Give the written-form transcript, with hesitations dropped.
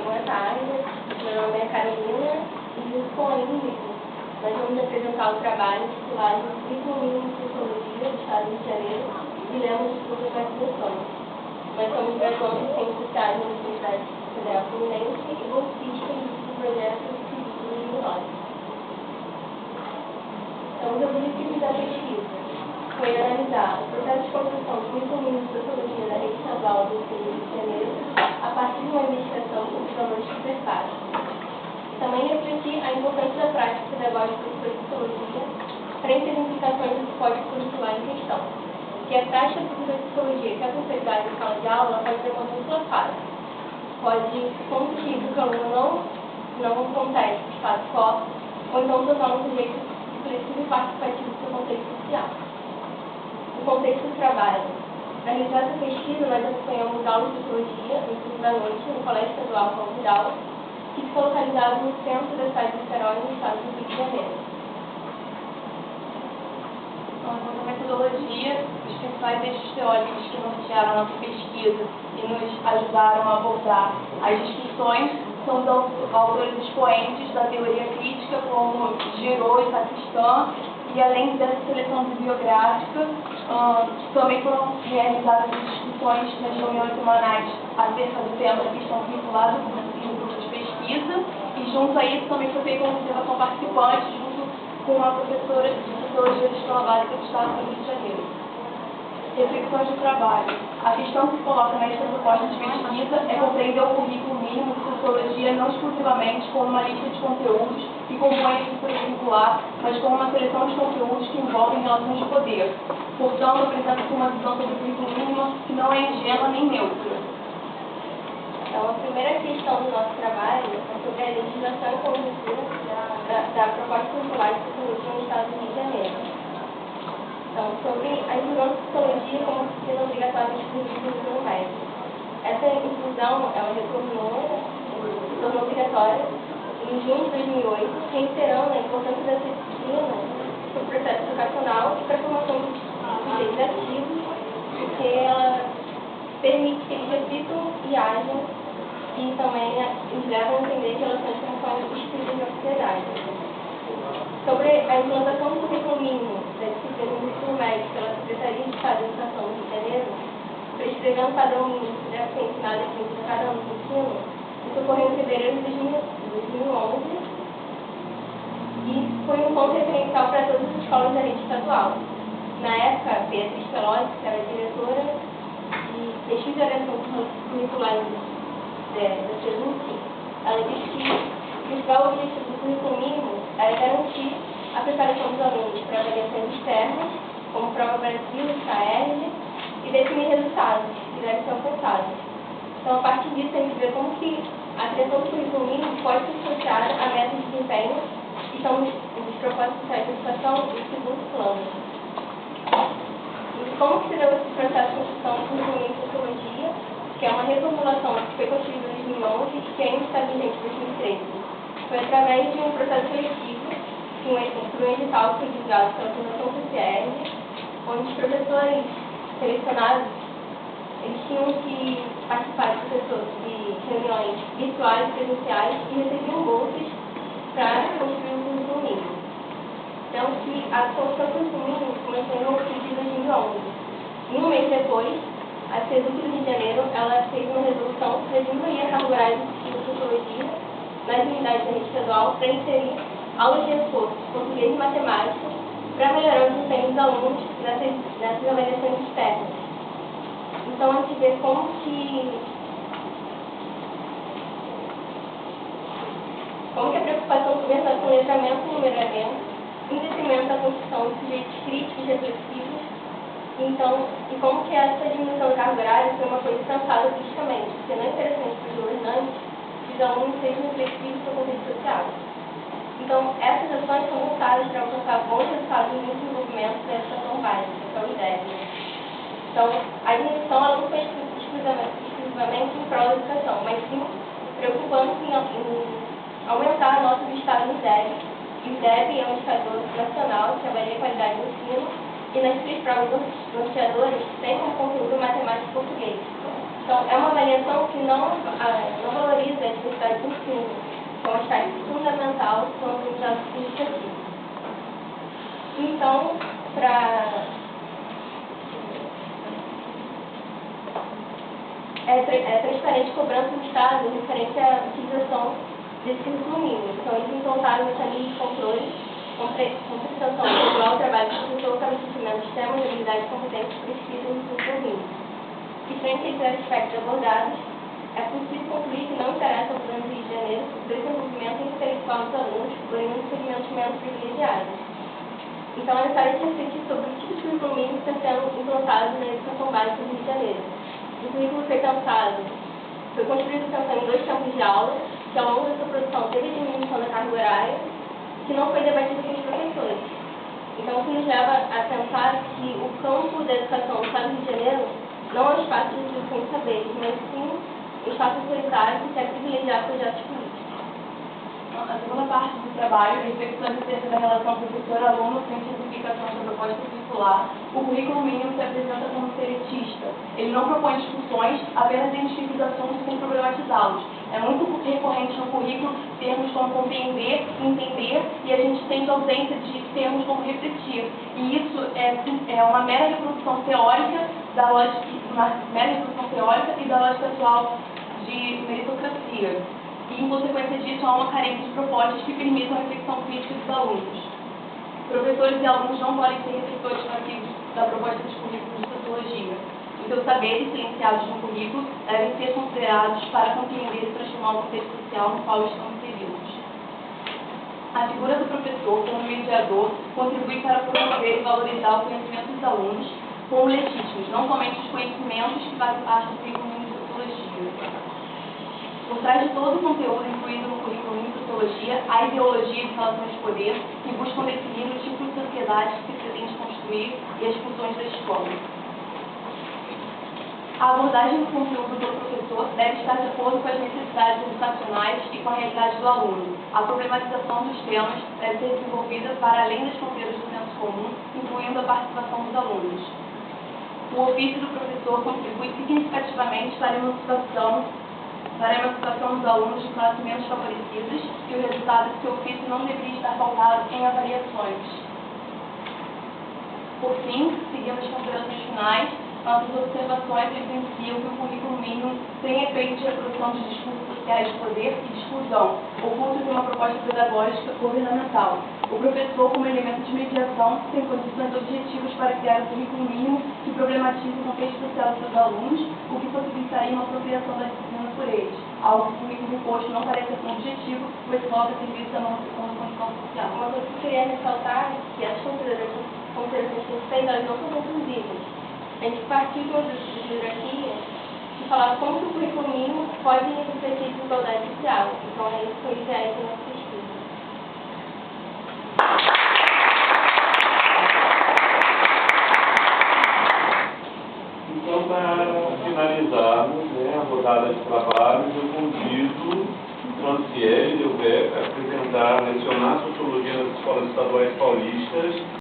Boa tarde, meu nome é Carolina e junto com a Ingrid, nós vamos apresentar o trabalho intitulado Currículo Mínimo de Psicologia do Estado do Rio de Janeiro e Lemos de Publicação. Nós somos graduandos em Ciências Sociais na Universidade Federal Fluminense e bolsistas do projeto Círculo de Nós. Então, os objetivos da pesquisa foi analisar o processo de construção do Currículo Mínimo de Sociologia da Rede Estadual do Rio de Janeiro a partir de uma investigação sobre os valores de preparo. Também refletir a importância da prática pedagógica de psicologia frente às implicações do código curricular em questão, que a prática da psicologia que é consolidada em sala de aula pode ter uma dupla fase. Pode conseguir que o aluno não acontece de fato só, ou então tornar um sujeito reflexivo e participativo do seu contexto social. O contexto do trabalho. Para realizar essa pesquisa, nós acompanhamos aulas de psicologia no turno da noite no Colégio Estadual Paulo Vidal, que fica localizado no centro da cidade de Niterói, no estado do Rio de Janeiro. Então, quanto à metodologia, os principais eixos teóricos que nortearam a nossa pesquisa e nos ajudaram a abordar as discussões são dos autores expoentes da teoria crítica, como Giraud e Pakistan, e além dessa seleção bibliográfica, também foram realizadas discussões nas reuniões semanais acerca do tema da questão vinculada no grupo de pesquisa, e junto a isso também foi feita uma observação participante junto com a professora de Sociologia da Escola Básica do Estado do Rio de Janeiro. Reflexões do trabalho. A questão que se coloca nesta proposta de pesquisa é compreender o currículo mínimo de sociologia não exclusivamente como uma lista de conteúdos que compõem a estrutura curricular, mas como uma seleção de conteúdos que envolvem relações de poder. Portanto, apresenta-se uma visão sobre o currículo mínimo que não é ingênua nem neutra. Então, a primeira questão do nosso trabalho é sobre a legislação e conjuntura da proposta curricular de psicologia no Estado do Rio de Janeiro. Então, sobre a inclusão de psicologia como disciplina obrigatória de currículo do ensino médio. Essa inclusão, ela tornou obrigatória em junho de 2008, reiterando a importância dessa disciplina para o processo educacional e para a formação dos sujeitos ativos, porque ela permite que eles reflitam e ajam e também eles levam a entender relações como são instituídas na sociedade. Sobre a implantação do currículo mínimo da disciplina do ensino médio pela Secretaria de Estado de Educação do Rio de Janeiro, prescrevendo o padrão mínimo que deve ser ensinado aqui em cada ano de ensino, isso ocorreu em fevereiro de 2011 e foi um ponto referencial para todas as escolas da rede estadual. Na época, Beatriz Pelosi, que era a diretora de pesquisa e orientação curricular da SEDUC, ela disse que o principal objetivo do currículo mínimo era garantir a preparação dos alunos para avaliações externas, como Prova Brasil, CAERJ, e definir resultados que devem ser alcançados. Então, a partir disso, a gente vê como que a criação do currículo mínimo pode ser associada a metas de desempenho, que são os propósitos sociais de educação e o segundo plano. E como que se deu esse processo de construção do currículo mínimo de sociologia, que é uma reformulação que foi construída em 2011 e que ainda está vigente em 2013. Foi através de um processo seletivo, por um edital que foi divulgado pela Fundação CCR, onde os professores selecionados eles tinham que participar de reuniões virtuais e presenciais e recebiam bolsas para construir o currículo mínimo. Então, que a construção do currículo mínimo começou em outubro de 2011. E um mês depois, a SEDUC do Rio de Janeiro ela fez uma resolução para diminuir a carga horária de sociologia nas unidades da rede estadual para inserir aulas de reforço de português e matemática para melhorar o desempenho dos alunos nessas avaliações externas. Então, a gente vê como que a preocupação começa com o letramento e numeramento, em detrimento da construção de sujeitos críticos e reflexivos. Então, e como que essa diminuição da carga horária foi uma coisa pensada politicamente, porque não é interessante para os governantes que os os alunos sejam reflexivos sobre o contexto social. Então, essas ações são voltadas para alcançar bons resultados no desenvolvimento da educação básica, que é o IDEB. Então, a admissão ela não foi exclusivamente em prol da educação, mas sim preocupando-se em aumentar a nota do Estado no IDEB. E o IDEB é um indicador nacional que avalia a qualidade do ensino e nas suas provas norteadoras tem como conteúdo matemática e português. Então, é uma avaliação que não valoriza a diversidade do ensino, que é um aspecto fundamental para o aprendizado significativo. Então, é transparente cobrança do Estado referente à utilização desse currículo mínimo. Então, eles implantaram um mecanismo de controle com prestação regular ao trabalho do professor para o cumprimento de temas de habilidade e competências prescritas no currículo mínimo. E frente a esses aspectos abordados, é possível concluir que não interessa ao Plano do Rio de Janeiro o desenvolvimento intelectual dos alunos, porém nos segmentos menos privilegiados. Então, é necessário refletir sobre o tipo de currículo mínimo que está sendo implantado na educação básica do Rio de Janeiro. O currículo foi construído pensando em 2 campos de aula, que ao longo da sua produção teve a diminuição da carga horária, que não foi debatido com os professores. Então, o que nos leva a pensar que o campo da educação no Estado do Rio de Janeiro não é um espaço de discussão de saberes, mas sim um espaço autoritário que quer privilegiar projetos políticos. A segunda parte do trabalho, reflexões acerca da relação professor-aluno frente à simplificação da proposta curricular, o currículo mínimo se apresenta como ser elitista. Ele não propõe discussões, apenas identifica os assuntos sem problematizá-los. É muito recorrente no currículo termos como compreender, entender, e a gente tem ausência de termos como refletir. E isso é uma mera reprodução teórica da lógica, e da lógica atual de meritocracia. E, em consequência disso, há uma carência de propostas que permitam a reflexão crítica dos alunos. Professores e alunos não podem ser receptores passivos da proposta dos currículos de sociologia. Os seus saberes silenciados no currículo devem ser considerados para compreender e transformar o contexto social no qual estão inseridos. A figura do professor, como mediador, contribui para promover e valorizar o conhecimento dos alunos como legítimos, não somente os conhecimentos que fazem parte do currículo de sociologia. Por trás de todo o conteúdo incluído no currículo em sociologia, há ideologias e relações de poder que buscam definir o tipo de sociedade que se pretende construir e as funções da escola. A abordagem do conteúdo do professor deve estar de acordo com as necessidades educacionais e com a realidade do aluno. A problematização dos temas deve ser desenvolvida para além das fronteiras do senso comum, incluindo a participação dos alunos. O ofício do professor contribui significativamente para a emancipação dos alunos de classes menos favorecidas, e o resultado desse ofício não deveria estar pautado em avaliações. Por fim, seguindo as considerações finais, nossas observações evidenciam que o currículo mínimo tem efeito de reprodução de discursos sociais de poder e de exclusão, ocultos em uma proposta pedagógica governamental. O professor, como elemento de mediação, tem condições objetivas para criar um currículo mínimo que problematize o contexto social dos seus alunos, o que possibilitaria uma apropriação da disciplina por eles. Algo que o currículo imposto não parece ser um objetivo, pois volta a serviço da nossa condição social. Uma coisa que eu queria ressaltar é que as considerações que a gente fez, elas não são conclusivas. A gente partiu de uma bibliografia e falava como que o currículo mínimo pode refletir desigualdade social. Então, é isso que eu enviei aqui na pesquisa. Então, para finalizarmos a rodada de trabalhos, eu convido Franciele Delbeck a apresentar, lecionar Sociologia nas Escolas Estaduais Paulistas,